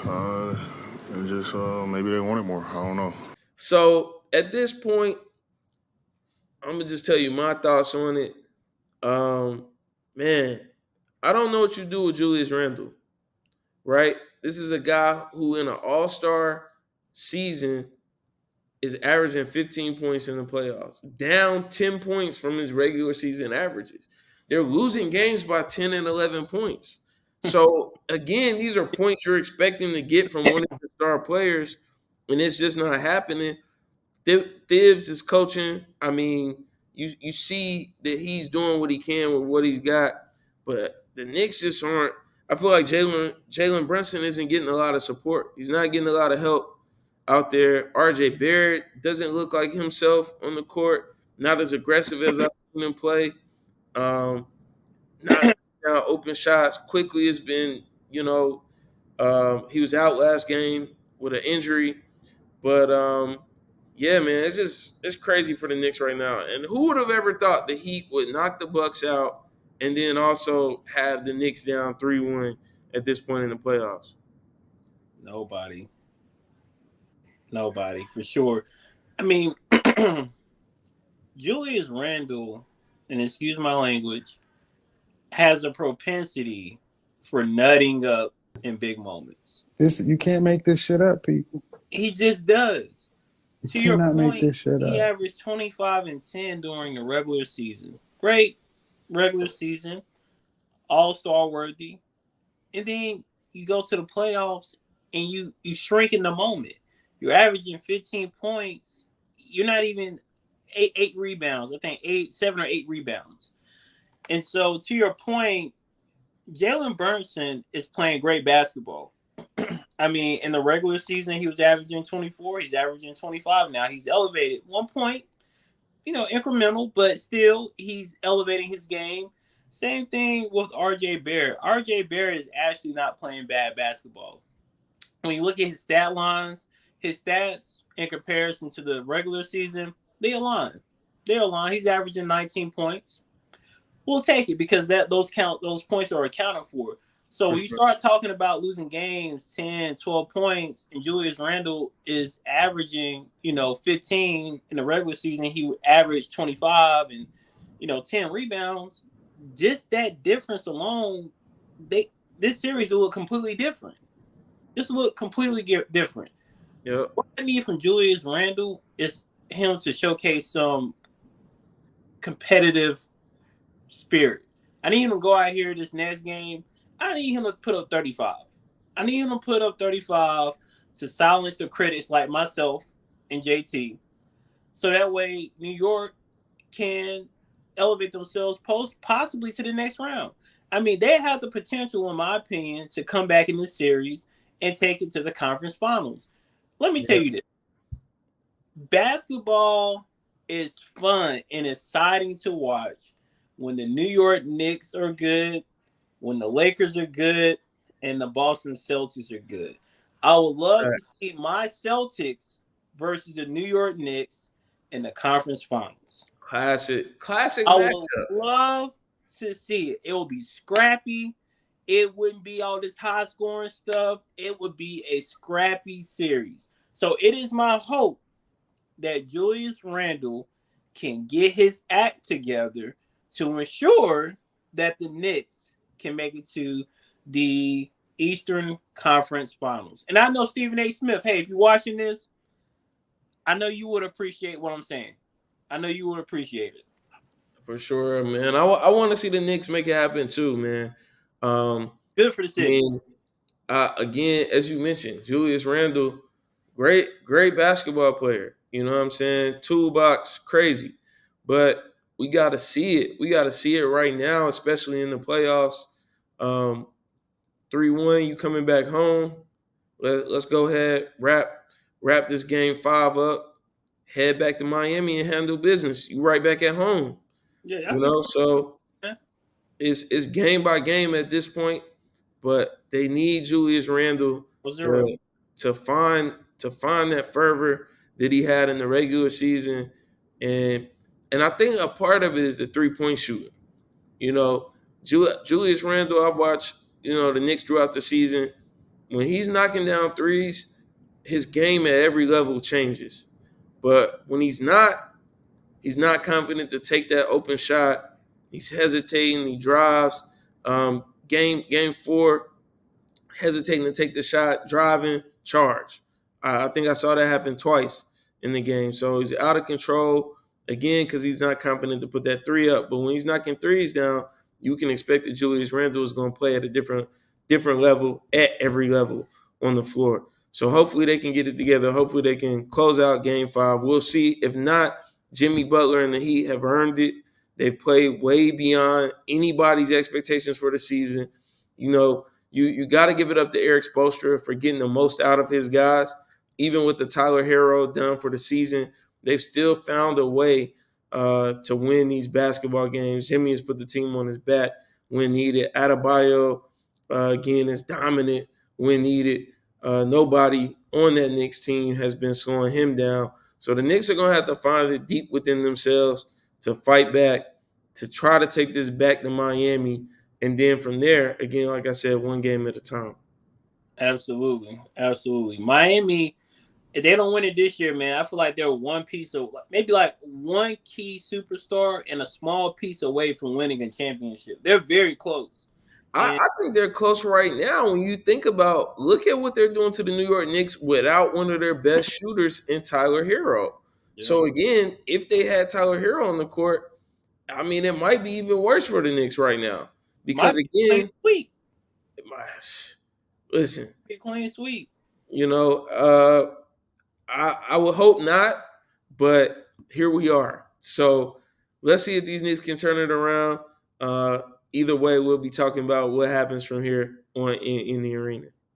Uh, and just maybe they wanted more. I don't know. So at this point, I'm gonna just tell you my thoughts on it. Um, man, I don't know what you do with Julius Randle, right? This is a guy who in an all-star season is averaging 15 points in the playoffs, down 10 points from his regular season averages. They're losing games by 10 and 11 points. So, again, these are points you're expecting to get from one of the star players, and it's just not happening. Thibs is coaching. I mean, you see that he's doing what he can with what he's got, but the Knicks just aren't. I feel like Jalen Brunson isn't getting a lot of support. He's not getting a lot of help out there. RJ Barrett doesn't look like himself on the court. Not as aggressive as I've seen him play. Not now open shots quickly. Has been he was out last game with an injury. But yeah, man, it's crazy for the Knicks right now. And who would have ever thought the Heat would knock the Bucks out and then also have the Knicks down 3-1 at this point in the playoffs? Nobody. Nobody, for sure. I mean, Julius Randle, and excuse my language, has a propensity for nutting up in big moments. You can't make this shit up, people. He just does. You To your cannot make point, this shit he up. averaged 25 and 10 during the regular season. Great regular season, all-star worthy. And then you go to the playoffs and you shrink in the moment. You're averaging 15 points. You're not even eight rebounds. I think 7 or 8 rebounds. And so to your point, Jalen Brunson is playing great basketball. I mean, in the regular season, he was averaging 24. He's averaging 25 now. He's elevated 1 point, incremental, but still he's elevating his game. Same thing with RJ Barrett. RJ Barrett is actually not playing bad basketball. When you look at his stat lines, his stats in comparison to the regular season, they align. They're aligned. He's averaging 19 points. We'll take it because those points are accounted for. So when you start talking about losing games 10, 12 points, and Julius Randle is averaging, 15 in the regular season, he would average 25 and, 10 rebounds. Just that difference alone, this series will look completely different. This will look completely different. Yep. What I need from Julius Randle is him to showcase some competitive spirit. I need him to go out here this next game. I need him to put up 35. I need him to put up 35 to silence the critics like myself and JT. So that way New York can elevate themselves possibly to the next round. I mean, they have the potential, in my opinion, to come back in this series and take it to the conference finals. Let me tell you this. Basketball is fun and exciting to watch when the New York Knicks are good, when the Lakers are good, and the Boston Celtics are good. I would love to see my Celtics versus the New York Knicks in the conference finals. Classic I matchup. would love to see it. It will be scrappy. It wouldn't be all this high scoring stuff. It would be a scrappy series. So it is my hope that Julius Randle can get his act together to ensure that the Knicks can make it to the Eastern Conference Finals. And I know Stephen A. Smith, hey, if you're watching this, I know you would appreciate what I'm saying. I know you would appreciate it. For sure, man. I want to see the Knicks make it happen too, man. Good for the I city. mean, again, as you mentioned, Julius Randle, great basketball player. You know what I'm saying? Toolbox, crazy. But we got to see it. We got to see it right now, especially in the playoffs. 3-1, you coming back home. Let's go ahead, wrap this game 5 up, head back to Miami and handle business. You right back at home. Yeah, So it's game by game at this point, but they need Julius Randle to find that fervor that he had in the regular season, and I think a part of it is the 3-point shooting. Julius Randle, I've watched the Knicks throughout the season. when he's knocking down threes, his game at every level changes. But when he's not confident to take that open shot. He's hesitating. He drives. Game 4, hesitating to take the shot, driving, charge. I think I saw that happen twice in the game. So he's out of control again because he's not confident to put that three up. But when he's knocking threes down, you can expect that Julius Randle is going to play at a different level at every level on the floor. So hopefully they can get it together. Hopefully they can close out Game 5. We'll see. If not, Jimmy Butler and the Heat have earned it. They've played way beyond anybody's expectations for the season. You know, you got to give it up to Eric Spoelstra for getting the most out of his guys. Even with the Tyler Hero done for the season, they've still found a way to win these basketball games. Jimmy has put the team on his back when needed. Adebayo, again, is dominant when needed. Nobody on that Knicks team has been slowing him down. So the Knicks are going to have to find it deep within themselves to fight back, to try to take this back to Miami. And then from there, again, like I said, one game at a time. Absolutely. Miami, if they don't win it this year, man, I feel like they're one piece of maybe like one key superstar and a small piece away from winning a championship. They're very close. I think they're close right now. When you think about, look at what they're doing to the New York Knicks without one of their best shooters in Tyler Hero. Yeah. So again, if they had Tyler Hero on the court, I mean, it might be even worse for the Knicks right now. Because again, listen, clean sweep. You know, I would hope not, but here we are. So let's see if these Knicks can turn it around. Either way, we'll be talking about what happens from here on in the arena.